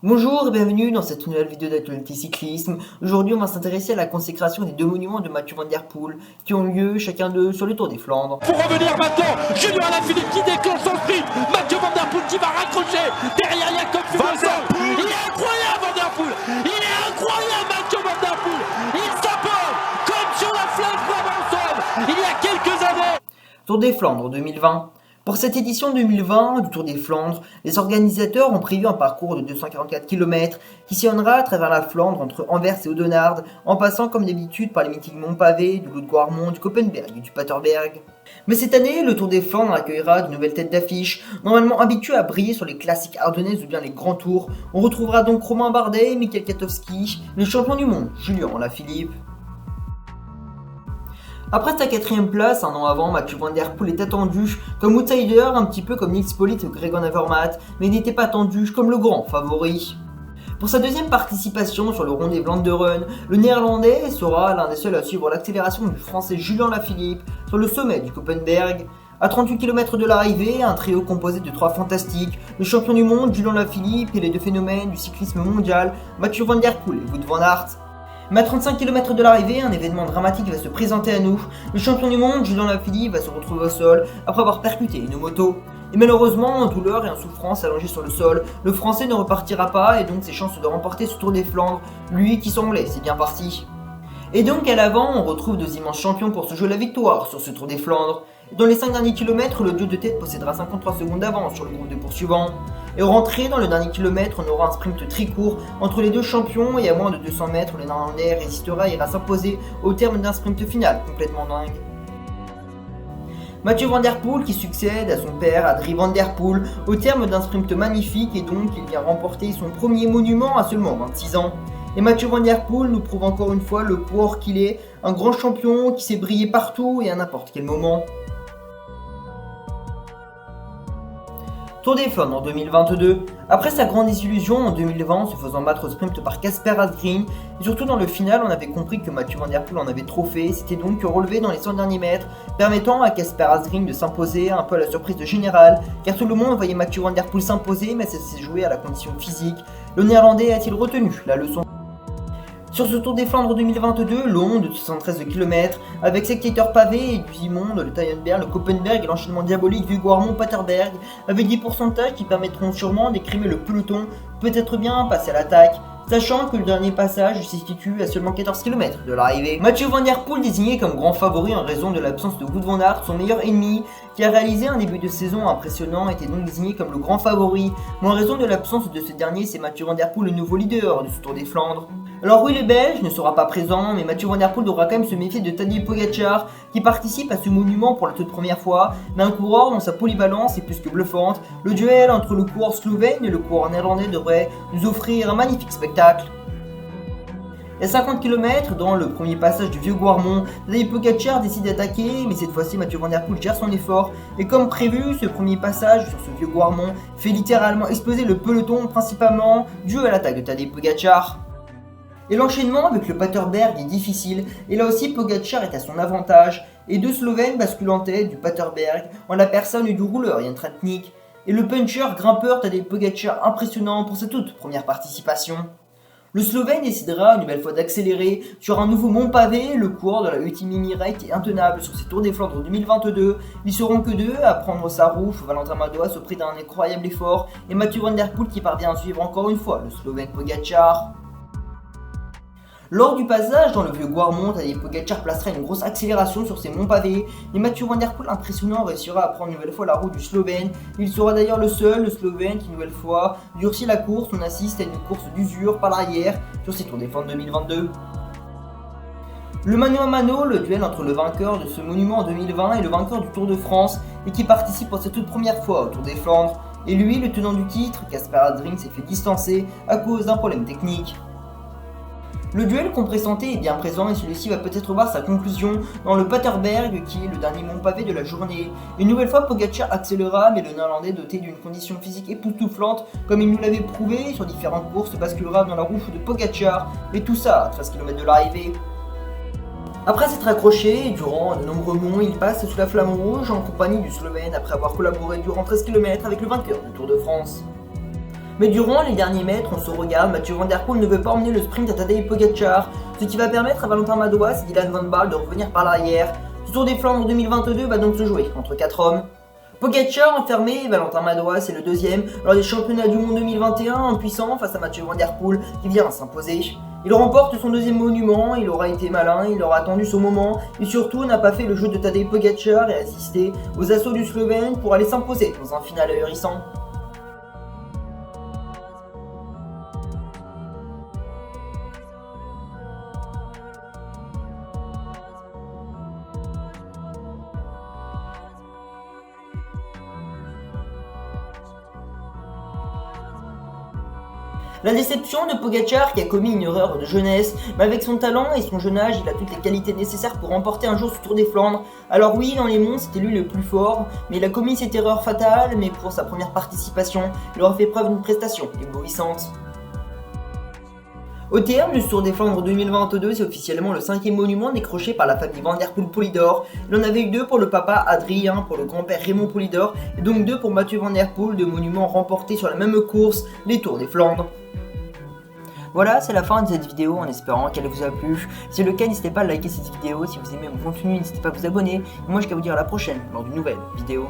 Bonjour et bienvenue dans cette nouvelle vidéo d'actualité cyclisme. Aujourd'hui, on va s'intéresser à la consécration des deux monuments de Mathieu Van Der Poel qui ont lieu chacun d'eux sur le Tour des Flandres. Pour revenir maintenant, Julien Alaphilippe qui déclenche son sprint, Mathieu Van Der Poel qui va raccrocher derrière Jakob Fuglsang. Il est incroyable Van Der Poel, il est incroyable Mathieu Van Der Poel. Il s'appelle comme sur la flèche provençale il y a quelques années. Tour des Flandres 2020. Pour cette édition 2020 du Tour des Flandres, les organisateurs ont prévu un parcours de 244 km qui sillonnera à travers la Flandre entre Anvers et Oudenaarde, en passant comme d'habitude par les mythiques monts pavés du Loup-de-Guarmont, du Koppenberg et du Paterberg. Mais cette année, le Tour des Flandres accueillera de nouvelles têtes d'affiche, normalement habituées à briller sur les classiques ardennaises ou bien les grands tours. On retrouvera donc Romain Bardet, Michael Katowski, le champion du monde, Julien Alaphilippe. Après sa quatrième place, un an avant, Mathieu Van Der Poel est attendu comme outsider, un petit peu comme Nils Politt ou Greg Van Avermaet, mais il n'était pas attendu comme le grand favori. Pour sa deuxième participation sur le Ronde des Vlaanderen, le néerlandais sera l'un des seuls à suivre l'accélération du français Julien Alaphilippe sur le sommet du Koppenberg. À 38 km de l'arrivée, un trio composé de trois fantastiques, le champion du monde Julien Alaphilippe et les deux phénomènes du cyclisme mondial, Mathieu Van Der Poel et Wout van Aert. Mais à 35 km de l'arrivée, un événement dramatique va se présenter à nous. Le champion du monde, Julien Alaphilippe, va se retrouver au sol après avoir percuté une moto. Et malheureusement, en douleur et en souffrance allongé sur le sol, le français ne repartira pas et donc ses chances de remporter ce Tour des Flandres, lui qui semblait si bien parti. Et donc à l'avant, on retrouve deux immenses champions pour se jouer la victoire sur ce Tour des Flandres. Dans les 5 derniers kilomètres, le duo de tête possédera 53 secondes d'avance sur le groupe de poursuivants. Et rentré dans le dernier kilomètre, on aura un sprint très court entre les deux champions et à moins de 200 mètres, le néerlandais résistera et ira s'imposer au terme d'un sprint final complètement dingue. Mathieu Van Der Poel qui succède à son père Adrie Van Der Poel au terme d'un sprint magnifique et donc il vient remporter son premier monument à seulement 26 ans. Et Mathieu Van Der Poel nous prouve encore une fois le poids qu'il est, un grand champion qui sait briller partout et à n'importe quel moment. Tour des Flandres en 2022. Après sa grande désillusion en 2020 se faisant battre au sprint par Kasper Asgreen, et surtout dans le final on avait compris que Mathieu Van Der Poel en avait trop fait, c'était donc relevé dans les 100 derniers mètres, permettant à Kasper Asgreen de s'imposer un peu à la surprise de général, car tout le monde voyait Mathieu Van Der Poel s'imposer mais ça s'est joué à la condition physique. Le néerlandais a-t-il retenu la leçon ? Sur ce Tour des Flandres 2022, long de 73 km, avec secteurs pavés et du immonde, le Taillenberg, le Koppenberg et l'enchaînement diabolique du Guarmont Paterberg, avec des pourcentages qui permettront sûrement d'écrimer le peloton, peut-être bien passer à l'attaque, sachant que le dernier passage se situe à seulement 14 km de l'arrivée. Mathieu Van Der Poel désigné comme grand favori en raison de l'absence de Wout van Aert, son meilleur ennemi, qui a réalisé un début de saison impressionnant, était donc désigné comme le grand favori, mais en raison de l'absence de ce dernier, c'est Mathieu Van Der Poel le nouveau leader de ce Tour des Flandres. Alors oui, le Belge ne sera pas présent, mais Mathieu Van Der Poel devra quand même se méfier de Tadej Pogacar, qui participe à ce monument pour la toute première fois, mais un coureur dont sa polyvalence est plus que bluffante. Le duel entre le coureur slovène et le coureur néerlandais devrait nous offrir un magnifique spectacle. À 50 km, dans le premier passage du vieux Guarmont, Tadej Pogacar décide d'attaquer, mais cette fois-ci Mathieu Van Der Poel gère son effort, et comme prévu, ce premier passage sur ce vieux Guarmont fait littéralement exploser le peloton, principalement dû à l'attaque de Tadej Pogacar. Et l'enchaînement avec le Paterberg est difficile, et là aussi Pogacar est à son avantage, et deux Slovènes basculent en tête du Paterberg en la personne du rouleur Jan Tratnik, et le puncher grimpeur Tadej Pogacar impressionnant pour sa toute première participation. Le Slovène décidera une nouvelle fois d'accélérer sur un nouveau mont pavé, le coureur de la UTMB Mirek est intenable sur ces Tours des Flandres 2022, ils seront que deux à prendre sa roue, Valentin Madouas au prix d'un incroyable effort, et Mathieu Van Der Poel qui parvient à suivre encore une fois le Slovène Pogacar. Lors du passage dans le vieux Guarmont, Tadej Pogacar placera une grosse accélération sur ses monts pavés, et Mathieu Van Der Poel impressionnant réussira à prendre une nouvelle fois la roue du Slovène. Il sera d'ailleurs le seul, le Slovène, qui une nouvelle fois durcit la course, on assiste à une course d'usure par l'arrière sur ces Tours des Flandres 2022. Le mano à mano, le duel entre le vainqueur de ce monument en 2020 et le vainqueur du Tour de France, et qui participe pour cette toute première fois au Tour des Flandres. Et lui, le tenant du titre, Kasper Asgreen, s'est fait distancer à cause d'un problème technique. Le duel qu'on pressentait est bien présent et celui-ci va peut-être voir sa conclusion dans le Paterberg qui est le dernier mont pavé de la journée. Une nouvelle fois Pogacar accélérera mais le néerlandais doté d'une condition physique époustouflante comme il nous l'avait prouvé sur différentes courses basculera dans la roue de Pogacar et tout ça à 13 km de l'arrivée. Après s'être accroché durant de nombreux monts, il passe sous la flamme rouge en compagnie du Slovène après avoir collaboré durant 13 km avec le vainqueur du Tour de France. Mais durant les derniers mètres, on se regarde, Mathieu Van Der Poel ne veut pas emmener le sprint à Tadej Pogacar, ce qui va permettre à Valentin Madouas et Dylan Van Baarle de revenir par l'arrière. Ce Tour des Flandres 2022 va donc se jouer entre 4 hommes. Pogacar enfermé, Valentin Madouas est le deuxième lors des championnats du monde 2021 impuissant face à Mathieu Van Der Poel qui vient s'imposer. Il remporte son deuxième monument, il aura été malin, il aura attendu son moment et surtout n'a pas fait le jeu de Tadej Pogacar et assisté aux assauts du Slovène pour aller s'imposer dans un final ahurissant. La déception de Pogacar qui a commis une erreur de jeunesse, mais avec son talent et son jeune âge, il a toutes les qualités nécessaires pour remporter un jour ce Tour des Flandres. Alors oui, dans les monts, c'était lui le plus fort, mais il a commis cette erreur fatale, mais pour sa première participation, il aura fait preuve d'une prestation éblouissante. Au terme du Tour des Flandres 2022, c'est officiellement le 5e monument décroché par la famille Van Der Poel-Polydor. Il en avait eu 2 pour le papa Adrien, pour le grand-père Raymond Polydor, et donc 2 pour Mathieu Van Der Poel, 2 monuments remportés sur la même course, les Tours des Flandres. Voilà, c'est la fin de cette vidéo en espérant qu'elle vous a plu. Si c'est le cas, n'hésitez pas à liker cette vidéo. Si vous aimez mon contenu, n'hésitez pas à vous abonner. Et moi, je vais vous dire à la prochaine dans une nouvelle vidéo.